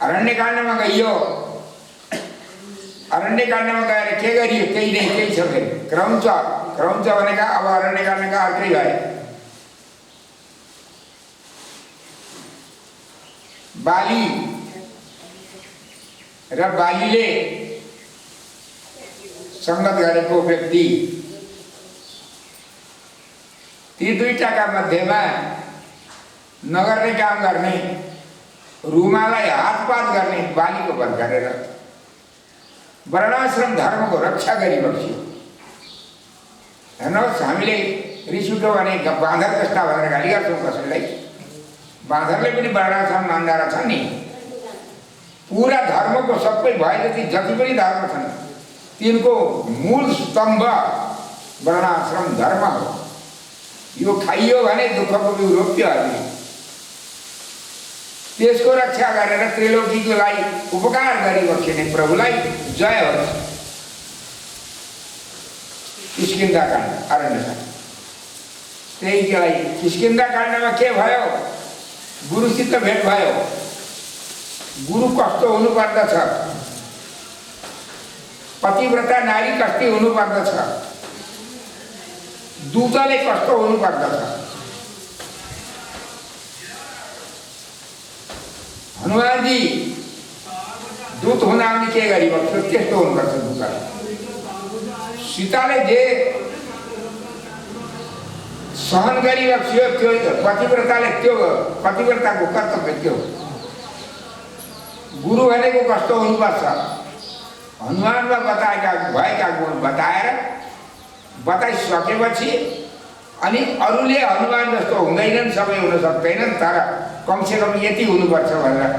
अरण्यकाण्डमा गइयो। अरण्यकाण्डमा गएर के गरियो? केही नै, केही छैन। क्रौञ्च भनेका अब अरण्यकाण्डका अर्कै भए। बाली र बालीले संगत गरेको व्यक्ति, ती दुईटाका मध्येमा नगर्ने काम गर्ने, रुमालाई हातपात गर्ने बालीको वध गरेर वर्णाश्रम धर्मको रक्षा गरिबक्स्यो। हेर्नुहोस्, हामीले रिस उठ्यो भने बाँदर कस्ता भनेर गाली गर्छौँ कसैलाई। बाँदरले पनि वर्णाश्रम मान्दा रहेछन् नि। पूरा धर्मको सबै भए जति पनि धर्म छन् तिनको मूल स्तम्भ वर्णाश्रम धर्म हो। यो खाइयो भने दुःखको बिउ रोप्यो हामीले। त्यसको रक्षा गरेर त्रिलोकीको लागि उपकार गरिबक्सिने प्रभुलाई जय होस्। किष्किन्धाकाण्ड, अरण्यकाण्ड। त्यहीका लागि किष्किन्धाकाण्डमा के भयो? गुरुसित भेट भयो। गुरु कस्तो हुनुपर्दछ, पतिव्रता नारी कस्ती हुनुपर्दछ, दूतले कस्तो हुनुपर्दछ। हनुमानजी दूत हुँदा पनि के गरिबक्स्यो त्यस्तो हुनुपर्छ दूतले। सीताले जे सहन गरिबक्स्यो त्यो पतिव्रताले, त्यो पतिव्रताको कर्तव्य त्यो। गुरु भनेको कस्तो हुनुपर्छ? हनुमानमा बताएका भएका गुण बताइसकेपछि अनि अरूले हनुमान जस्तो हुँदैनन्, सबै हुन सक्दैनन्, तर कमसेकम यति हुनुपर्छ भनेर,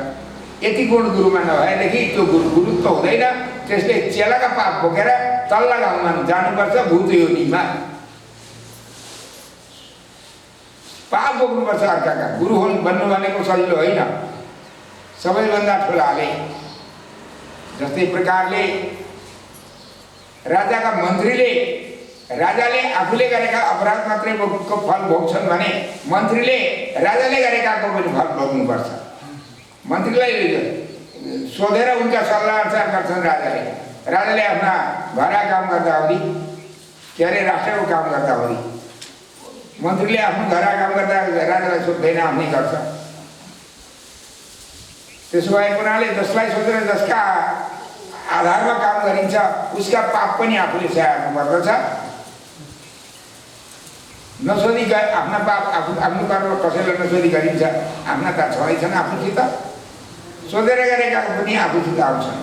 यति गुण गुरुमा नभएदेखि त्यो गुरुत्व हुँदैन। त्यसले चेलाका पाप बोकेर तल्ला गाउँमा जानुपर्छ, भूत योनिमा पाप बोक्नुपर्छ अर्काका। गुरु बन्नु भनेको सजिलो होइन, सबैभन्दा ठुलाले। जस्तै प्रकारले राजाका मन्त्रीले, राजाले आफूले गरेका अपराध मात्रै फल भोग्छन् भने मन्त्रीले राजाले गरेकाको पनि फल भोग्नुपर्छ। मन्त्रीलाई सोधेर उनका सल्लाह अनुसार गर्छन् राजाले। राजाले आफ्ना घरका काम गर्दा हुँदी, के अरे राष्ट्रको काम गर्दा हुँदी, मन्त्रीले आफ्नो घरका काम गर्दा राजालाई सोध्दैन, आफ्नै गर्छ। त्यसो भएको हुनाले जसलाई सोधेर जसका आधारमा काम गरिन्छ उसका पाप पनि आफूले सहायता पर्दछ। नसोधी आफ्ना पाप आफ्नो कर्म कसैलाई नसोधी गरिन्छ, आफ्ना त छँदैछन् आफूसित। सोधेर गरेका पनि आफूसित आउँछन्।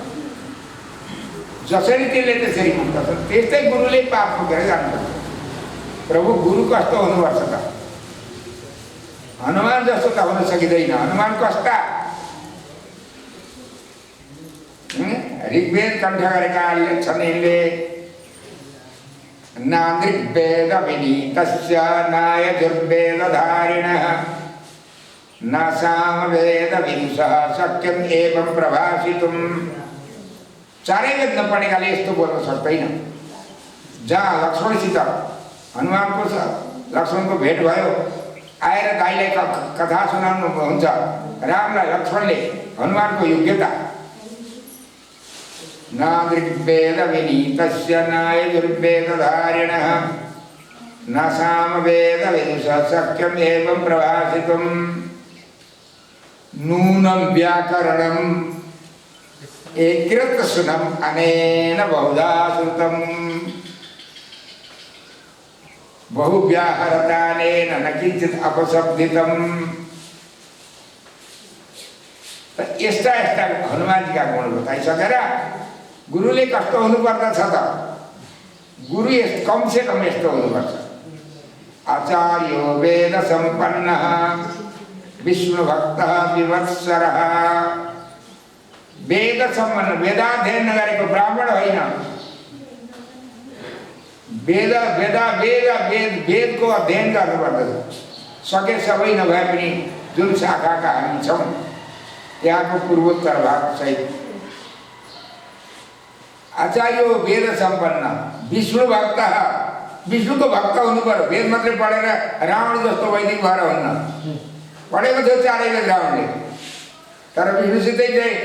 जसरी त्यसले त्यसरी पुग्दछन्। त्यस्तै गुरुले पाप पुगेर जानुपर्छ। प्रभु गुरु कस्तो हुनुपर्छ त? हनुमान जस्तो त हुन सकिँदैन। हनुमान कस्ता? ऋग्वेद कण्ठ गरेका छन् यिनले। नादृग्वेद विनीतस्य नायजुर्वेदधारिणः न सामवेद विदुषः शक्यम एवं प्रभाषितुम्। चारै वेद नपढेकाले यस्तो बोल्न सक्दैन। जहाँ लक्ष्मणसित हनुमानको लक्ष्मणको भेट भयो, आएर दाइलाई कथा सुनाउनु हुन्छ रामलाई, लक्ष्मणले हनुमानको योग्यता। नादृग्वेद विनीतस्य नायजुर्वेदधारिणः न सामवेद विदुषः शक्यम एवं प्रभाषितुम्। नूनं व्याकरणम् एकृतशुनम् अनेन बहुधा श्रुतम्। बहुव्याहरतानेन न किञ्चित् अपशब्दितम्। यस्ता यस्ता हनुमानजीका गुण बताइसकेर गुरुले कस्तो हुनुपर्दछ त? गुरु कमसेकम यस्तो हुनुपर्छ। आचार्यो वेद सम्पन्नः विष्णुभक्तः विवत्सरः। वेद सम्पन्न, वेदाध्ययन नगरेको ब्राह्मण होइन। वेदको अध्ययन गर्नुपर्दछ। सके सबै नभए पनि जुन शाखाका हामी छौँ त्यहाँको पूर्वोत्तर भाग सहित। आचार्य वेद सम्पन्न विष्णु भक्त, विष्णुको भक्त हुनु पर्यो। वेद मात्रै पढेर रावण जस्तो वैदिक भएर हुन्न। पढेको थियो चारै वेद रावणले, तर विभूषितै चाहिँ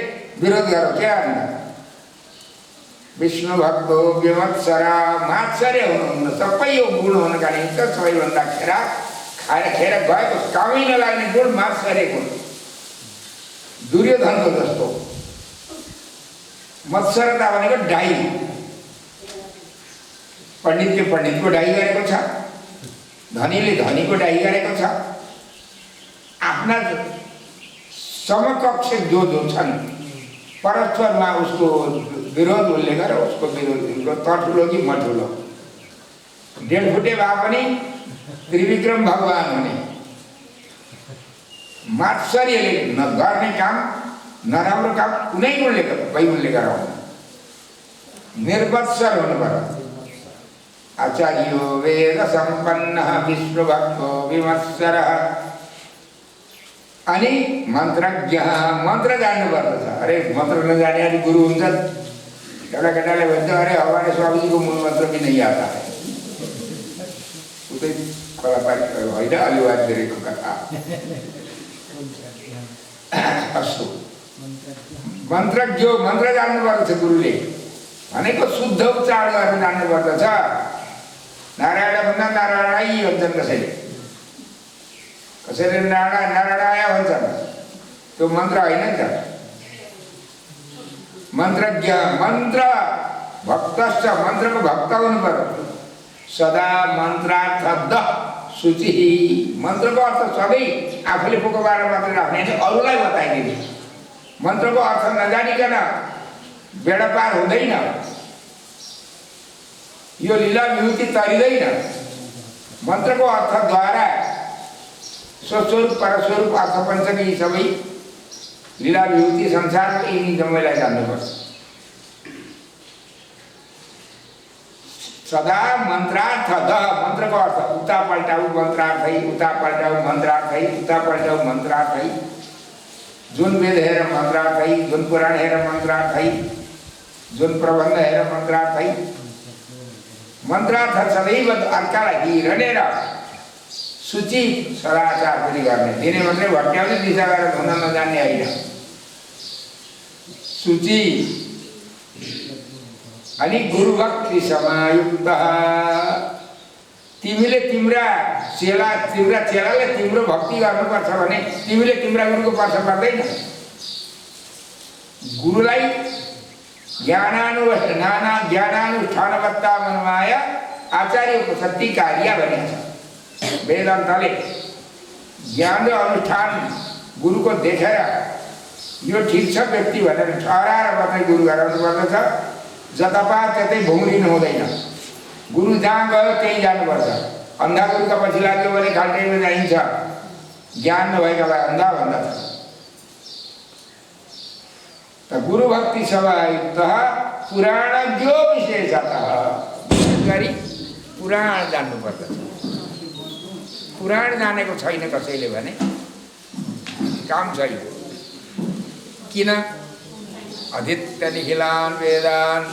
विरोध गर के अन्त विष्णु भक्तो विमत्सरा मात्सर्य हुनुहुन्न सबै यो गुण हुनका निमित्त सबैभन्दा खेर गएको कामै नलाग्ने गुण मात्सर्य गुण दुर्योधनको जस्तो मत्सरता भनेको डाइ पण्डितले पण्डितको डाइ गरेको छ धनीले धनीको डाइ गरेको छ आफ्ना समकक्ष जो छन् परस्परमा उसको विरोध उसले गर उसको विरोध त ठुलो कि म ठुलो 1.5 फुटे भए पनि त्रिविक्रम भगवान हुने मात्सर्यले नगर्ने काम नराम्रो काम कुनै गुणले गराउनु निर्वत्सर हुनु पर्यो आचार्यो वेद सम्पन्न विष्णु भक्तो विमत्सरः अनि मन्त्रज्ञ मन्त्र जान्नु पर्दछ अरे मन्त्र नजाने अनि गुरु हुन्छ एउटा केटाले भन्छ अरे हमारे स्वामीजीको मूल मन्त्र भी नहीं आता है उतै कलापारी होइन अलिवाद गरेको कथा अस्तु मन्त्रज्ञ मन्त्र जान्नु पर्दछ गुरुले भनेको शुद्ध उच्चारण गर्न जान्नु पर्दछ नारायण भन्दा नारायणै भन्छन् कसैले नारायणाय भन्छन् त्यो मन्त्र होइन नि त मन्त्रज्ञ मन्त्र भक्तश्च मन्त्रको भक्त हुनु पर्यो सदा मन्त्रार्थ सूची मन्त्रको अर्थ सधैँ आफूले पोकोबाट मात्र राख्ने अरूलाई बताइदिने मन्त्रको अर्थ नजानिकन बेडा पार हुँदैन यो लीला विभूति तरिँदैन मन्त्रको अर्थद्वारा स्वस्वरूप परस्वरूप अर्थपञ्चक यी सबै लीला विभूति संसारको यिनी जम्मैलाई जान्नुपर्छ सदा मन्त्रार्थ मन्त्रको अर्थ उता पल्टाउ मन्त्रार्थै उता पल्टाउ मन्त्रार्थै उता पल्टाउ मन्त्रार्थै जुन वेद हेर मन्त्रार्थै जुन पुराण हेर मन्त्रार्थै जुन प्रबन्ध हेर मन्त्रार्थै मन्त्रार्थ सदैव अर्कालाई हिँडेर सूची सदाचार पनि गर्ने दिने मात्रै भट्याउने दिशा गरेर हुन नजान्ने होइन सूची अनि गुरुभक्ति समायुक्त तिमीले तिम्रा चेलाले तिम्रो भक्ति गर्नुपर्छ भने तिमीले तिम्रा गुरुको पर्छ पर्दैन गुरुलाई ज्ञानानुष्ठानवत्ता मनमाय आचार्य उपसक्ति कार्य भनिन्छ वेदान्तले ज्ञान र अनुष्ठान गुरुको देखेर यो ठिक छ व्यक्ति भनेर ठहराएर मात्रै गुरु गराउनु पर्दछ जतापा त्यतै भुङ्रिनु हुँदैन गुरु जहाँ गयो त्यही जानुपर्छ अन्धा गुरुका पछि लाग्यो भने खाल्टैमा जाइन्छ ज्ञान नभएकालाई अन्धा भन्दछ त गुरु भक्ति समायुक्त पुराणज्ञो विशेषतः विशेष गरी पुराण जान्नु पर्दछ पुराण जानेको छैन कसैले भने काम छैन किन अधीत्य निखिलान् वेदान्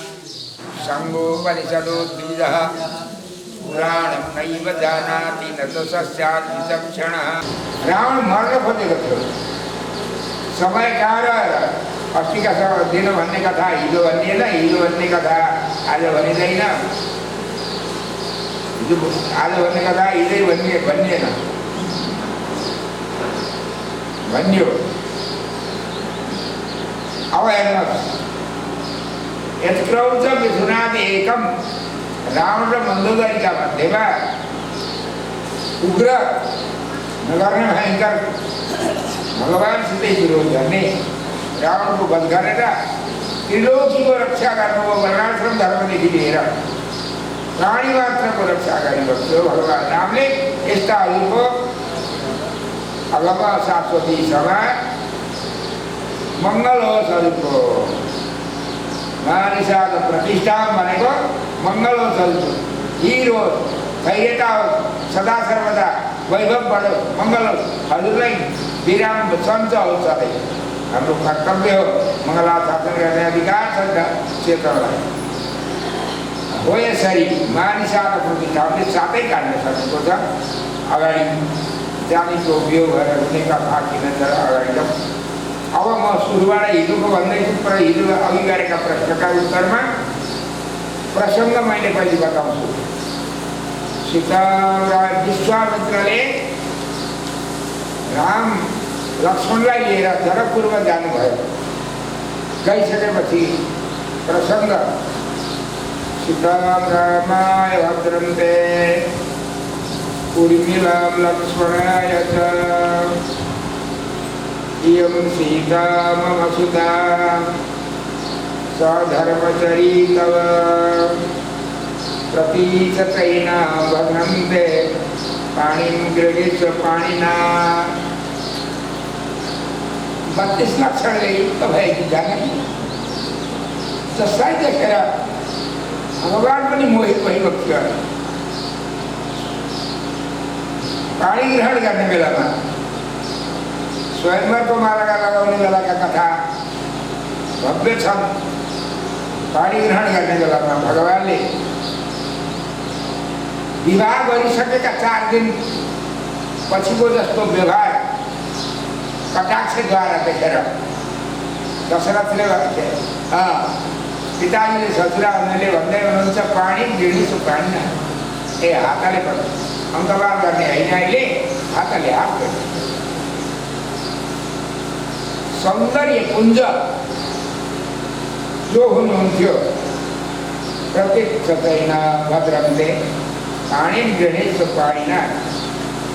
सङ्गोपनिषदो द्विजः पुराणं नैव जानाति न तु सस्यात् विचक्षणः रावण मर्न खोजेको थियो समय कहाँ रहेर अस्तिका दिन भन्ने कथा हिजो भनिएन हिजो भन्ने कथा आज भनिँदैन आज भन्ने कथा हिजै भनिएन भनियो अब हेर्नुहोस् यत्क्रौच मिथुनादि एकम रावण र मन्दोदरीका मध्येमा उग्र नगर्ने भयङ्कर भगवानसितै विरोध गर्ने रावणको वध गरेर त्रिलोकीको रक्षा गर्नुभयो वर्णाश्रम धर्मदेखि लिएर प्राणी मात्रको रक्षा गरिबस्यो भगवान रामले यस्ताहरूको अगम शाश्वती सभा मङ्गल हो स्वरूप मानिसाको प्रतिष्ठा भनेको मङ्गल हो स्वरूप हिरो धैर्यता हो सदा सर्वदा वैभव बढो मङ्गल हो हजुरलाई विराम सञ्च हो सधैँ हाम्रो कर्तव्य हो मङ्गला शासन गर्ने अधिकार छ नि त क्षेत्रलाई हो यसरी मानिसाको प्रतिष्ठाले साथै काट्न सकेको छ अगाडि जानेको बिउ भएर हुने कथा किन तर अगाडि अब म सुरुबाट हिजोको भन्दैछु, हिजो अघि गरेका प्रश्नका उत्तरमा प्रसङ्ग मैले पहिले बताउँछु। विश्वामित्रले राम लक्ष्मणलाई लिएर जनकपुरमा जानुभयो। गइसकेपछि प्रसङ्ग सीतां रामाय भद्रन्ते उर्मिलां लक्ष्मणाय च इयं सीता मम सुता सधर्मचरी तव प्रतीचतैना भग्नन्ते पाणिं गृहीत्वा पाणिना। 32 लक्षणले युक्त भएकी जानकी जसलाई देखेर भगवान पनि मोहित भइबक्यो। पाणी ग्रहण गर्ने बेलामा स्वयंवरको माला लगाउने बेलाका कथा भव्य छन्। पाणी ग्रहण गर्ने बेलामा भगवानले विवाह गरिसकेका 4 दिन पछिको जस्तो व्यवहार कटाक्षद्वारा देखेर दशरथले भन्थे, पिताजीले ससुराहरूले भन्दै हुनुहुन्छ पानी गिर्निसु पानी ए हातले अङ्कबार गर्ने होइन, अहिले हातले हात गर्ने। सौन्दर्य पुञ्ज जो हुनुहुन्थ्यो प्रतीक्षतेन भद्रन्ते पाणिं गृहीत्वा पाणिना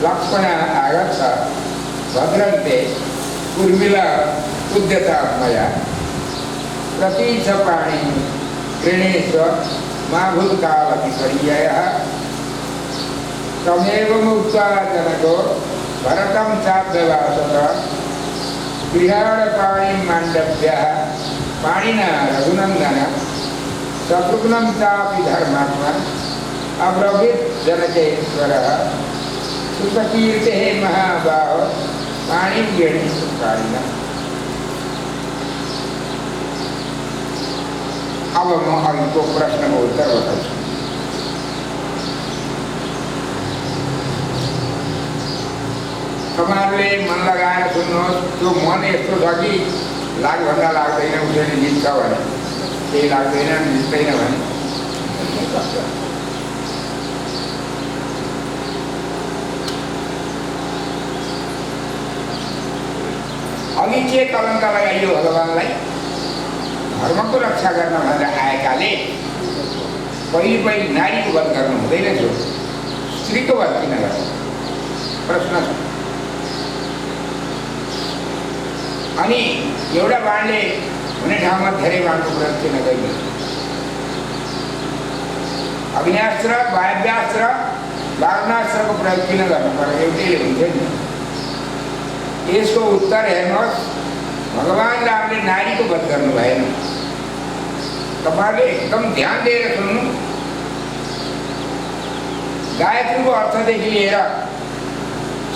लक्ष्मण आगच्छ भद्रन्ते उर्मिला उद्यता मया प्रतीच पाणिं गृहीत्वा मा भूत्कालविपर्ययः तमेवमुक्त्वा जनको भरतं चाप्यवासत गृहाण पाणिं माण्डव्यः पाणिना रघुनन्दन शत्रुघ्नं चापि धर्मात्मा अब्रवीत् जनकेश्वरः सुखकीर्तेः महाबाहो पाणिं गृहीत्वा पाणिना। अब म अघिको प्रश्नको उत्तर बताउँछु। तपाईँहरूले मन लगाएर सुन्नुहोस्। त्यो मन यस्तो छ कि लागभन्दा लाग्दैन, उसैले जित्छ भने, केही लाग्दैन जित्दैन भने। अघि के कलङ्क लगाइयो भगवानलाई? धर्मको रक्षा गर्न भनेर आएकाले पहिले नारीको वध गर्नु हुँदैन थियो, स्त्रीको वध किन गर्नु? प्रश्न छ। अनि एउटा बाणले हुने ठाउँमा धेरै बाणको प्रयोग किन गरियो? अग्न्यास्त्र, वायव्यास्त्र, वारुणास्त्रको प्रयोग किन गर्नु पर्यो? एउटैले हुन्थ्यो नि। यसको उत्तर हेर्नुहोस्, भगवान रामले नारीको वध गर्नु भएन। तपाईँले एकदम ध्यान दिएर सुन्नु। गायत्रीको अर्थदेखि लिएर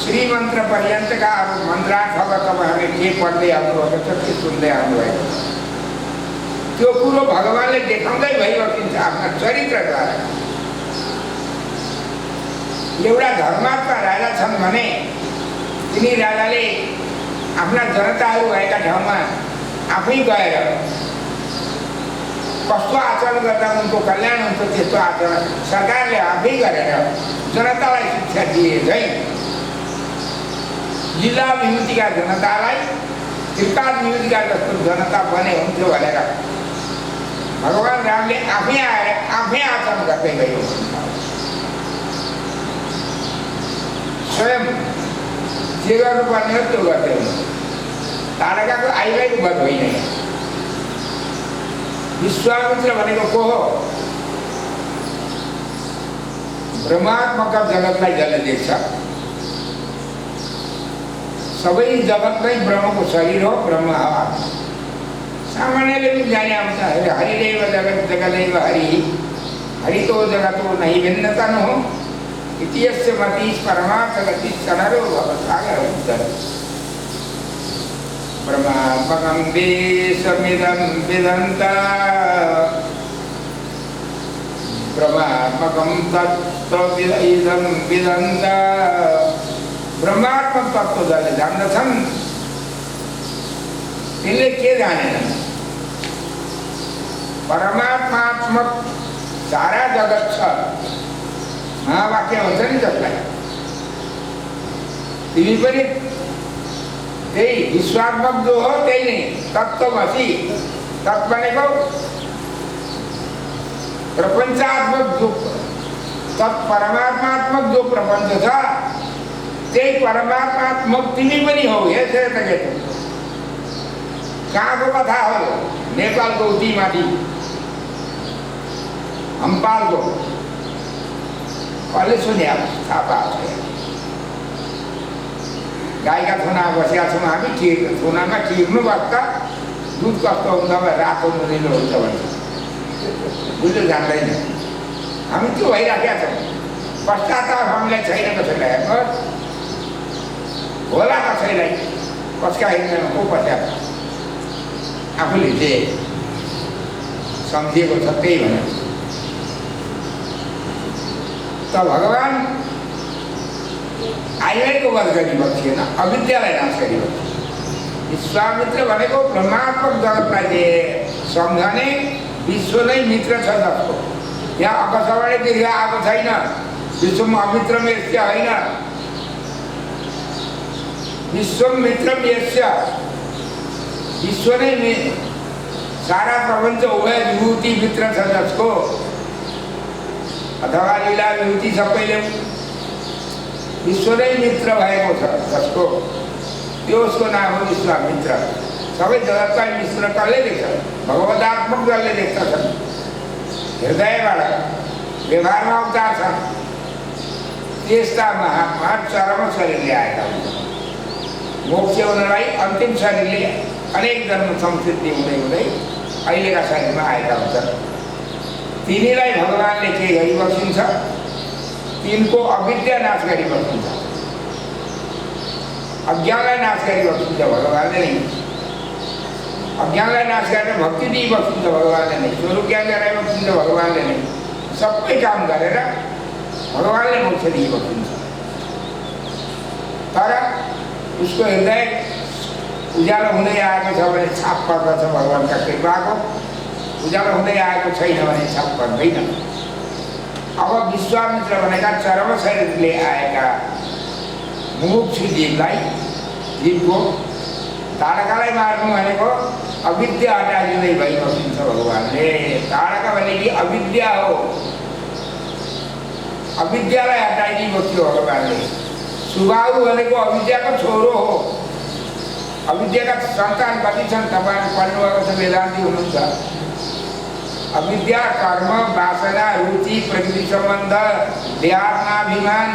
श्रीमन्त्र पर्यन्तका मन्त्रार्थमा तपाईँहरूले के पढ्दै आउनुभएको छ, के सुन्दै आउनुभएको छ, त्यो कुरो भगवानले देखाउँदै भइबकिन्छ आफ्ना चरित्रद्वारा। एउटा धर्मात्मा राजा छन् भने तिनी राजाले आफ्ना जनताहरू भएका ठाउँमा आफै गएर कस्तो आचरण गर्दा उनको कल्याण हुन्छ त्यस्तो आचरण सरकारले आफै गरेर जनतालाई शिक्षा दिए झैँ जिल्ला विभूतिका जनतालाई त्रिपाल विभूतिका जस्तो जनता बने हुन्थ्यो भनेर भगवान रामले आफै आएर आफै आचरण गर्दै गयो। स्वयं जे गर्नुपर्ने हो त्यो गर्दै हुनु। तारकाको आइलाइको वध होइन। विश्वामित्र भनेको को हो? ब्रह्मात्मक जगतलाई जसले देख्छ। सबै जगत नै ब्रह्मको शरीर हो, ब्रह्म हो। सामान्यले पनि जाने आउँछ, हरिदेव जगत जगदैव हरि, हरितो जगतो नहि भिन्नता न हो इत्यस्य मतीश परमार्थ गति सनरो भवसागर उत्तर ब्रह्मात्मकं देशमिदं विदन्ता ब्रह्मात्मकं तत्त्वमिदं विदन्ता। ब्रह्मात्मक तत्त्व जसले जान्दछन् तिनले के जानेन परमात्मात्मक सारा जगत छ महावाक्य हुन्छ नि जसलाई तिमी पनि त्यही विश्वात्मक जो हो त्यही नै तत्त्वमसि तत् भनेको प्रपञ्चात्मक जो तत् परमात्मात्मक जो प्रपञ्च छ त्यही परमात्मात्मक तिमी पनि हौ यसरी त के कहाँको कथा हो नेपालको उति माथि हम्पालको कसले सुन्या थाहा गाईका थुना बसेका छौँ हामी थुनामा खिर्नु बस्दा दुध कस्तो हुन्छ रातो नुनिलो हुन्छ भन्छ बुझ्नु जान्दैन हामी त्यो भइराखेका छौँ पश्चाताप हामीलाई छैन कसैलाई होला कसैलाई कसका हिँड्दैन को पश्चाताप आफूले जे सम्झिएको छ त्यही भने त भगवान आइलाईको वध गरिबक्सिएन अविद्यालाई नाश गरिबक्सिए विश्वामित्र भनेको ब्रह्मात्मक जगतलाई सम्झने विश्व नै मित्र छ जसको यहाँ आकाशवाणी दीर्घ आएको छैन विश्वमा अमित्रम यस्य होइन विश्वम मित्रम यस्य विश्व नै सारा प्रपञ्च उभय विभूति मित्र छ जसको अथवा लीला विभूति सबैले विश्व नै मित्र भएको छ जसको त्यो उसको नाम हो विश्वामित्र सबै जगतलाई मित्र कसले देख्छ भगवदात्मक जसले देख्दछन् हृदयबाट व्यवहारमा उतार्छन् त्यस्ता महात्मा चरम शरीरले आएका हुन्छन् मोक्ष हुनलाई अन्तिम शरीरले अनेक जन्म संस्कृति हुँदै हुँदै अहिलेका शरीरमा आएका हुन्छन् तिनीलाई भगवानले के गरिबक्सिन्छ तिनको अविद्या नाश गरिबक्सिन्छ अज्ञानलाई नाश गरिबक्सिन्छ भगवानले नै अज्ञानलाई नाश गरेर भक्ति दिइबक्सिन्छ भगवानले नै स्वरूप ज्ञान गराइबक्सिन्छ भगवानले नै सबै काम गरेर भगवानले मोक्ष दिइबक्सिन्छ तर उसको हृदय उज्यालो हुँदै आएको छ भने छाप पर्दछ भगवानका कृपाको उज्यालो हुँदै आएको छैन भने छाप पर्दैन अब विश्वामित्र भनेका चरम शरीरले आएका मुमुक्षु जीवको तारकालाई मार्नु भनेको अविद्या हटाइदिँदै भइबक्सिन्छ भगवानले तारका भनेकी अविद्या हो अविद्यालाई हटाइदिइबक्स्यो भगवानले सुबाहु भनेको अविद्याको छोरो हो अविद्याका सन्तान कति छन् तपाईँहरू पढ्नुभएको छ वेदान्ती हुनुहुन्छ अविद्या कर्म वासना रुचि प्रकृति सम्बन्ध देहात्माभिमान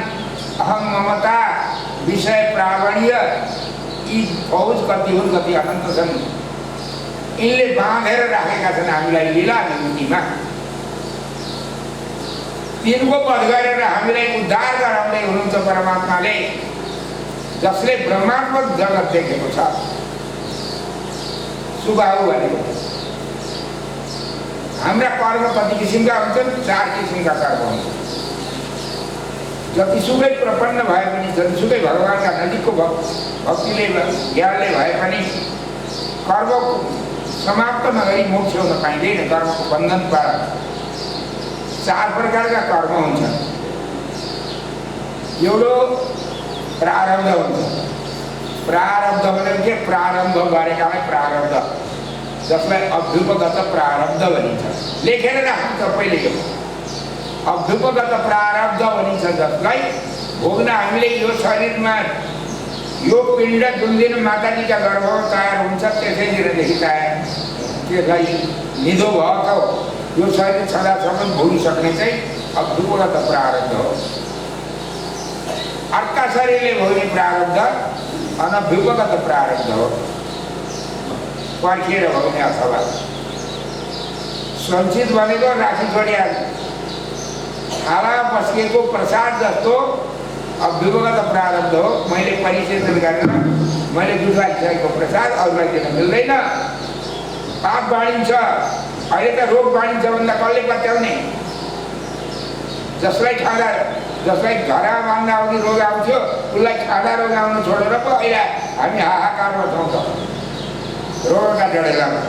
अहम ममता विषय प्रावण्य यी फौज कति हुन् कति अनन्त छन् यिनले बाँधेर राखेका छन् हामीलाई लीला विभूतिमा तिनको वध गरेर हामीलाई उद्धार गराउँदै हुनुहुन्छ परमात्माले जसले ब्रह्मात्मक जगत देखेको छ सुबाहु भनेको हाम्रा कर्म कति किसिमका हुन्छन् 4 किसिमका कर्म हुन्छन् जतिसुकै प्रपन्न भए पनि जतिसुकै भगवानका नजिकको भक्तिले ज्ञानले भए पनि कर्म समाप्त नगरी मोक्ष हुन पाइँदैन कर्मको बन्धन पार 4 प्रकारका कर्म हुन्छन् एउटा प्रारब्ध हुन्छ प्रारब्ध भनेको के प्रारम्भ गरेकालाई प्रारब्ध जसलाई अभ्युपगत प्रारब्ध भनिन्छ लेखेर राख्नु सबैले यो अभ्युपगत प्रारब्ध भनिन्छ जसलाई भोग्न हामीले यो शरीरमा यो पिण्ड जुन दिन माताजीका गर्भमा तयार हुन्छ त्यसैतिरदेखि तयार त्यसलाई निधो भएको यो शरीर छँदासम्म भोगिसक्ने चाहिँ अभ्युपगत प्रारब्ध हो अर्का शरीरले भोग्ने प्रारब्ध अनभ्युपगत प्रारब्ध हो पर्खिएर भोग्ने अथवा सञ्चित भनेको राखी छोडिया थाला पस्किएको प्रसाद जस्तो अभ्युपगत प्रारब्ध हो मैले परिचेतन गरेर मैले जुटाइसकेको प्रसाद अरूलाई दिन मिल्दैन पाप बाँडिन्छ अहिले त रोग बाँडिन्छ भन्दा कसले पत्याउने जसलाई घरा बाँध्दा आउने रोग आउँथ्यो उसलाई खाँदा रोग आउनु छोडेर पो अहिले हामी हाहाकारमा छौँ त रोगका डढेलामा।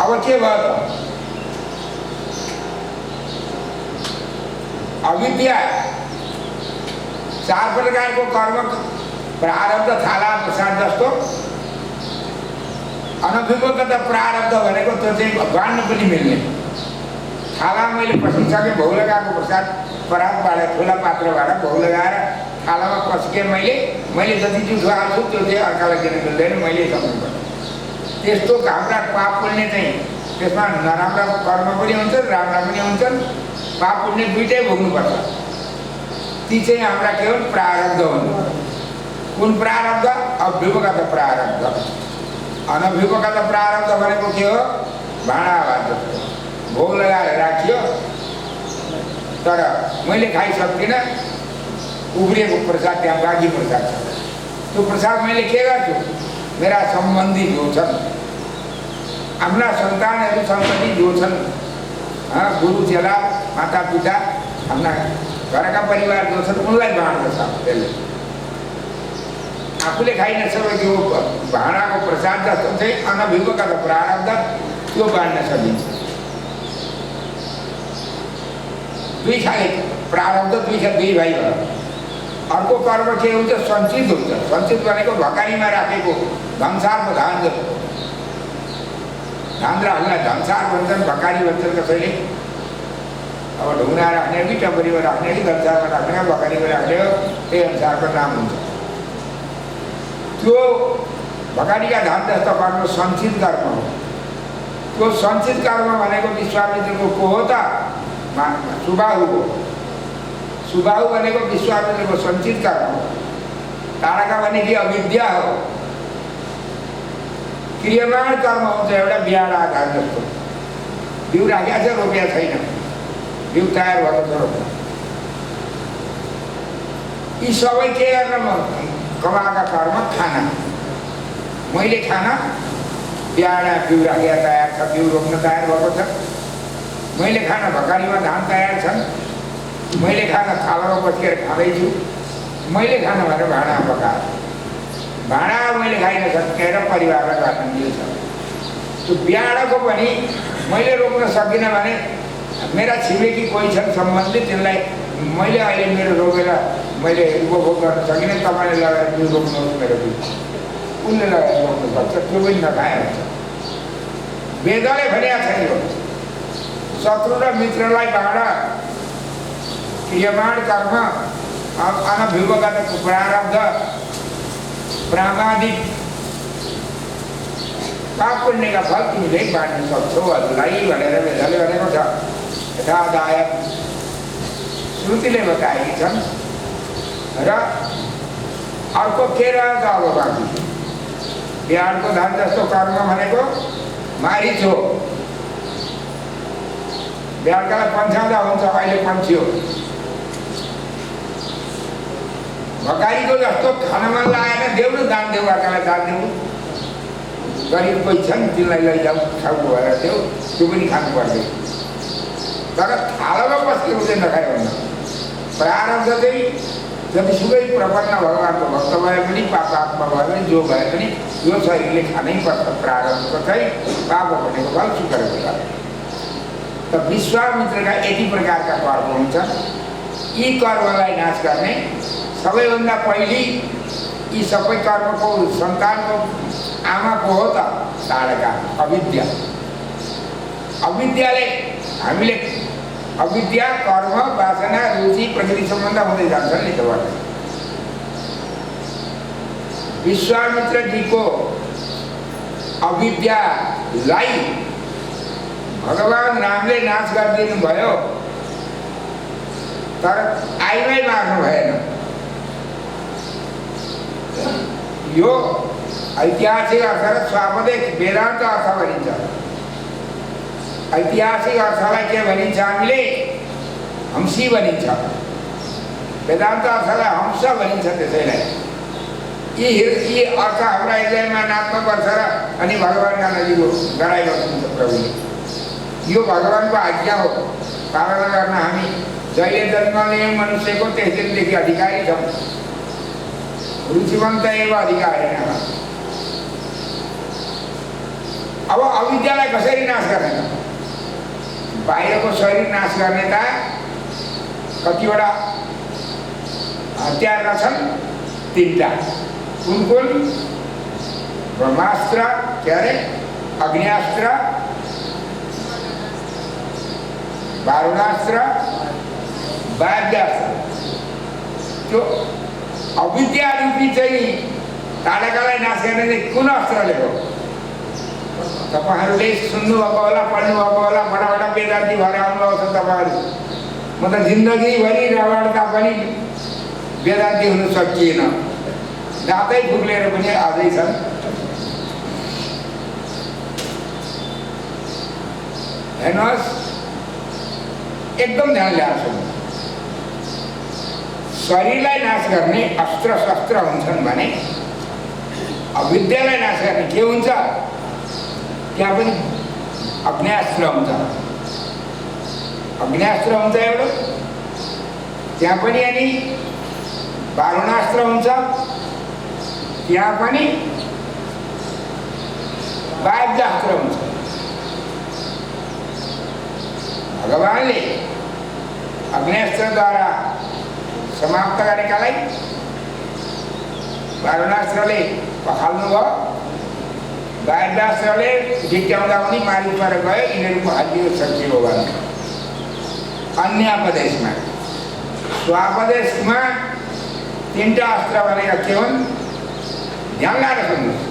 अब के भयो त? अविद्या 4 प्रकारको कर्म प्रारब्ध थाला प्रसाद जस्तो अनभिज्ञता प्रारब्ध भनेको त्यो चाहिँ बाँड्न पनि मिल्ने। थाला मैले पसिसकेँ, भौ लगाएको प्रसाद परातबाट ठुला पात्रबाट भौ लगाएर थालामा पस्केँ मैले जति जुठो हाल्छु त्यो चाहिँ अर्कालाई दिन मिल्दैन, मैले सक्नुपर्छ। त्यस्तो हाम्रा पाप पुण्य चाहिँ त्यसमा नराम्रा कर्म पनि हुन्छन्, राम्रा पनि हुन्छन्। पाप पुण्य दुइटै भोग्नुपर्छ। ती चाहिँ हाम्रा के हुन्? प्रारब्ध हुन्। कुन प्रारब्ध? अभिज्ञता प्रारब्ध। अनभिज्ञता प्रारब्ध भनेको के हो? भाँडा आवाज जस्तो भोग लगाएर राखियो, तर मैले खाइसक्दिनँ, उब्रिएको प्रसाद त्यहाँ बाँकी प्रसाद छ। त्यो प्रसाद मैले के गर्छु? मेरा सम्बन्धी जो छन्, आफ्ना सन्तानहरू सन्तति जो छन्, गुरु चेला माता पिता आफ्ना घरका परिवार जो छन् उनलाई बाँड्दछ। त्यसले आफूले खाइ नसकेको भाँडाको प्रसाद जस्तो चाहिँ अनभिज्ञता प्रारब्ध त्यो बाँड्न सकिन्छ। दुई खाले प्रारब्ध दुई भाइ भयो। अर्को कर्म के हुन्छ? सञ्चित हुन्छ। सञ्चित भनेको भकारीमा राखेको धनसारको धान जस्तो। धान राख्ने धनसार भन्छन्, भकारी भन्छन् कसैले। अब ढुङ्गा राख्ने कि टपरीमा राख्ने कि धनसारमा राख्ने कि भकारीमा राख्ने हो, त्यही अनुसारको नाम हुन्छ। त्यो भकारीका धान जस्तो कर्म सञ्चित कर्म हो। त्यो सञ्चित कर्म भनेको विश्वामित्रको को हो त? सुबाहु हो। सुबाहु भनेको विश्वामित्रको सञ्चित कर्म हो। तारका भनेको अविद्या हो। क्रियमाण कर्म हुन्छ एउटा बिहाड आधार जस्तो। बिउ राखेको छ, रोप्या छैन, बिउ तयार भएको छ रोप्न। यी सबै के गर्न कमाएका कर्म? खाना। मैले खाना बिहाडा बिउ राखेर तयार छ, बिउ रोप्न तयार भएको छ। मैले खाना भकारीमा धान तयार छन्। मैले खाना थालामा बस्केर खाँदैछु। मैले खाना भनेर भाँडा पकाएर भाँडा मैले खाइ नसकेर परिवारलाई गर्न मिल्छ। त्यो बिहाडको पनि मैले रोप्न सकिनँ भने मेरा छिमेकी कोही छन् सम्बन्धित, तिनलाई मैले अहिले मेरो रोपेर मैले उपभोग गर्न सकिनँ, तपाईँले लगाएर बिउ रोप्नुहोस् मेरो बिउ। उनले लगाएर रोप्नु सक्छ, त्यो पनि नखाए हुन्छ। वेदले भनेको छ यो शत्रु र मित्रलाई बाँड, क्रियमाण कर्म, अनभिज्ञता प्रारब्ध, प्रामाणिक पाप पुण्यका फल तिमीले बाँड्न सक्छौ हजुरलाई भनेर वेदले भनेको छ। यथादायक श्रुतिले बताएकी छन्। र अर्को के रहेछ अब बाँकी? बिहाडको धान जस्तो कर्म भनेको मारिच हो। बिहाडकालाई पन्छाउँदा हुन्छ, अहिले पन्छ्यो। भकारीको जस्तो खान मन लागेर देऊ न, दान देऊ, अर्कालाई दान देऊ। गरिब कोही छन् तिनलाई लैजाऊ, खाऊ भएर देऊ, त्यो पनि खानु पर्दैन। तर थालामा बस्केको चाहिँ नखायो भन्न। प्रारब्ध चाहिँ जतिसुकै प्रपन्न भगवानको भक्त भए पनि, पापात्मा भए पनि, जो भए पनि यो शरीरले खानै पर्छ। प्रारब्धको चाहिँ पाप भनेको फल सुकेको छ। त विश्वामित्रका यति प्रकारका कर्म हुन्छ। यी कर्मलाई नाश गर्ने सबैभन्दा पहिले यी सबै कर्मको सन्तानको आमा को हो त? तारका, अविद्या। अविद्याले हामीले अविद्या, कर्म, वासना, रुचि, प्रकृति सम्बन्ध हुँदै जान्छन् नि त। विश्वामित्रजीको अविद्यालाई भगवान रामले नाश गरिदिनु भयो, तर आइमै मार्नु भएन। यो ऐतिहासिक अर्थ र स्वापदेश वेदान्त अर्थ भनिन्छ। ऐतिहासिक अर्थलाई के भनिन्छ? हामीले हंसी भनिन्छ। वेदान्त अर्थलाई हंस भनिन्छ। त्यसैलाई यी अर्थ हाम्रा हृदयमा नाच्नुपर्छ र अनि भगवानका नजिक गराइ गर्नुहुन्छ प्रभुले। यो भगवानको आज्ञा हो, पालना गर्न हामी जहिले जन्म लियौँ मनुष्यको त्यस दिनदेखि अधिकारी छौँ। रुचिवंत एव अधिकारिणः। अब अविद्यालाई कसरी नाश गर्ने त? बाहिरको शरीर नाश गर्ने त कतिवटा हतियार छन्, 3टा। कुन? ब्रह्मास्त्र, के अरे अग्नियास्त्र, वारुणास्त्र, वाद्यास्त्र। त्यो अविद्या रूपी चाहिँ ताडकालाई नाश गर्ने चाहिँ कुन अस्त्रले हो? तपाईहरुले सुन्नुभएको होला, पढ्नुभएको होला, बडा वेदान्ती भएर आउनुभएको छ तपाईहरु। म त जिन्दगीभरि रगड्दा पनि वेदान्ती हुन सकिएन, दाँतै फुक्लेर पनि आजै छन्। हेर्नुहोस्, एकदम ध्यान ल्याएर सुन्नु। शरीरलाई नाश गर्ने अस्त्र शस्त्र हुन्छन् भने अविद्यालाई नाश गर्ने के हुन्छ? त्यहाँ पनि अग्न्यास्त्र हुन्छ। अग्न्यास्त्र हुन्छ एउटा, त्यहाँ पनि अनि वारुणास्त्र हुन्छ, त्यहाँ पनि वाद्यास्त्र हुन्छ। भगवानले अग्न्यास्त्रद्वारा समाप्त गरेकालाई वारुणास्त्रले पखाल्नुभयो, वाद्यास्त्रले जित्याउँदा पनि मारिपर गयो। यिनीहरूको हल्लियो सकियो भने अन्यापदेशमा, स्वापदेशमा 3टा अस्त्र भनेका के हुन्? ध्यान लाएर सुन्नुहोस्।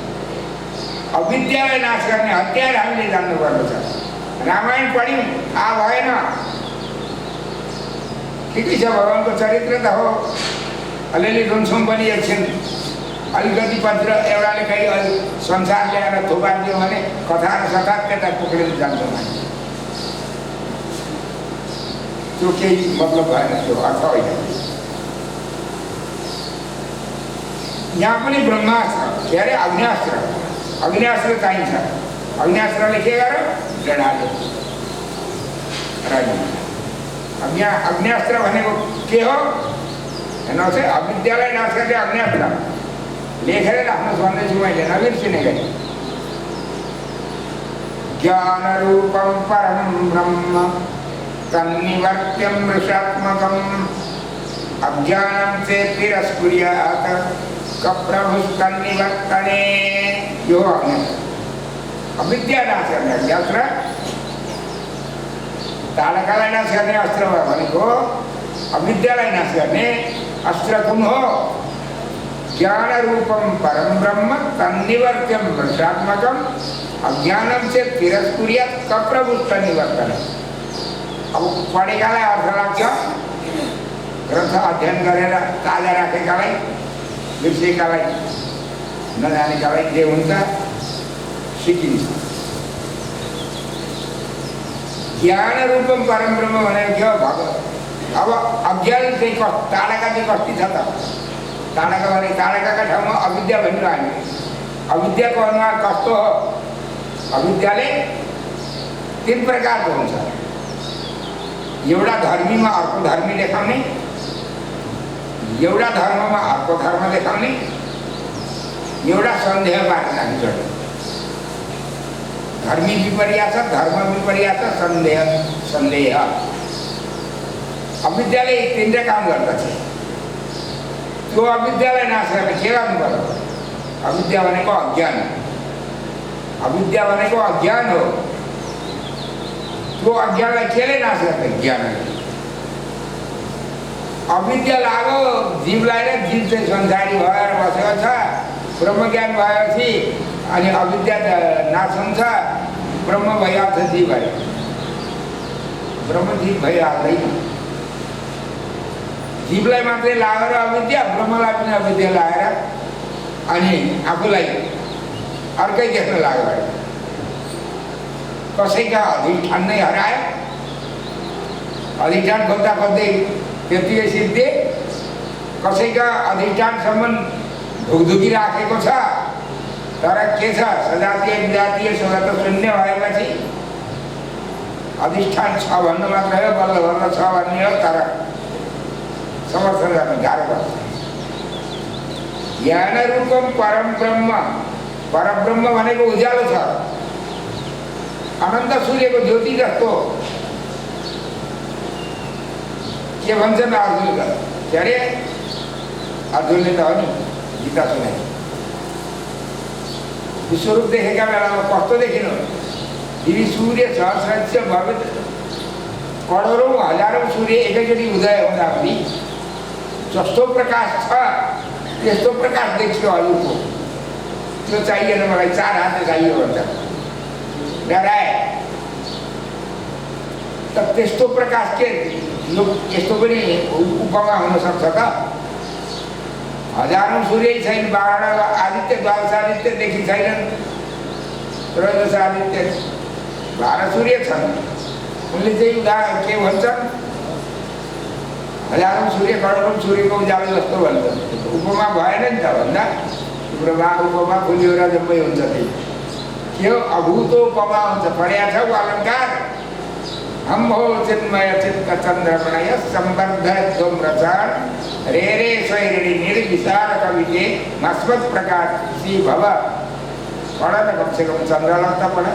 अविद्यालाई नाश गर्ने हतियार हामीले जान्नुपर्दछ। रामायण पढ्यौँ, भएन, ठिकै छ, भगवानको चरित्र त हो, अलिअलि रुन्छौँ पनि एकछिन। अलिकति पत्र एउटाले कहीँ संसार ल्याएर थोपारिदियो भने कथा र सथा त्यता पुगेर जान्छौँ हामी। त्यो केही मतलब भएन, त्यो अर्थ होइन। यहाँ पनि ब्रह्मास्त्र, के अरे अग्न्यास्त्र, अग्न्यास्त्र चाहिन्छ। अग्न्यास्त्रले के गर्यो? जडाल्यो। अग्न्यास्त्र भनेको के हो? हेर्नुहोस् है, अविद्यालाई नाश गर्ने अग्न्यास्त्र लेखेर राख्नुहोस् भन्दैछु मैले, नबिर्सिने गरी। ज्ञानरूपं परं ब्रह्म तन्निवर्त्यं वृषात्मकम् अज्ञानं चेत् तिरस्कुर्यात् कप्रभुस्तन्निवर्तने। यो अविद्या नाश गर्ने अग्न्यास्त्र, ताडकालाई नाश गर्ने अस्त्र भनेको अविद्यालाई नाश गर्ने अस्त्र कुन हो? ज्ञानरूपं परं ब्रह्म तन्निवर्त्यं वृषात्मकम् अज्ञानं चेत् तिरस्कुर्यात् कप्रभुस्तन्निवर्तने। अब पढेकालाई अर्थ लाग्छ, ग्रन्थ अध्ययन गरेर ताजा राखेकालाई, बिर्सेकालाई, नजानेकालाई जे हुन्छ सिकिन्छ। ज्ञानरूपं परं ब्रह्म भनेको के हो? अब अज्ञान चाहिँ ताडका चाहिँ कति छ त? ताडका भने ताडकाका ठाउँमा अविद्या भनिरह्यो हामीले। अविद्याको अनुहार कस्तो हो? अविद्याले 3 प्रकारको हुन्छ। एउटा धर्मीमा अर्को धर्मी देखाउने, एउटा धर्ममा अर्को धर्म देखाउने, एउटा सन्देह पार्न जोड्ने। धर्मी विपर्यास, धर्म विपर्यास, सन्देह। अविद्याले 3टा काम गर्दछ। त्यो अविद्यालाई नाश गर्ने के गर्नु पर्यो? अविद्या भनेको अज्ञान, अविद्या भनेको अज्ञान हो। त्यो अज्ञानलाई केले नाश गर्ने? ज्ञानले। अविद्या लाग्यो जीवलाई, र जीव चाहिँ संसारी भएर बसेको छ। ब्रह्मज्ञान भएपछि अनि अविद्या नाश हुन्छ, ब्रह्म भइहाल्छ जीव भए। ब्रह्म जीव भइहाल्दैन। जीवलाई मात्रै लागेर अविद्या, ब्रह्मलाई पनि अविद्या लागेर अनि आफूलाई अर्कै देख्न लाग्यो। कसैका अधिष्ठान नै हरायो, अधिष्ठान खोज्दा खोज्दै त्यतिकै सिद्धे, कसैका अधिष्ठानसम्म धुकधुकी राखेको छ, तर के छ? सजातीय विजातीय स्वगत शून्य भएपछि अधिष्ठान छ भन्नु मात्र हो, बल्ल बल्ल छ भन्ने हो, तर समर्थन गर्न गाह्रो पर्छ। ज्ञान रूपम परम ब्रह्म भनेको उज्यालो छ। अनन्त सूर्यको ज्योति जस्तो के भन्छन् अर्जुनले? के अरे अर्जुनले त हो नि गीता सुनाए, विश्वरूप देखेका बेलामा कस्तो देखिनु? दिवी सूर्य सहस्रस्य भवेत्, करोडौँ हजारौँ सूर्य एकैचोटि उदय हुँदा पनि जस्तो प्रकाश छ त्यस्तो प्रकाश देखियो हजुरको। त्यो चाहिएन मलाई, 4 हात चाहियो भन्छ डराए। त त्यस्तो प्रकाश के यस्तो पनि उपमा हुन सक्छ त? हजारौँ सूर्य छैन, 12 आदित्य, 12 आदित्य देखि छैनन्, 13 आदित्य, 12 सूर्य छन्। उनले चाहिँ उदाहरण के भन्छन्? हजारौँ सूर्य करोडौँ सूर्यको उज्यालो जस्तो भन्छ। उपमा भएन नि त भन्दा तिम्रोमा उपमा खुलियो र जम्मै हुन्छ। त्यही के हो? अभूतोपमा हुन्छ। पढ्या छौ अलङ्कार? हम हो चिन्मय चित्त चन्द्रमणय सम्बन्ध धूम्रचार रे रे स्वैरिणी निर्विचार कविते मस्मत् प्रकाश सी भव। पढ़ न कम से कम चंद्रलता पढ़।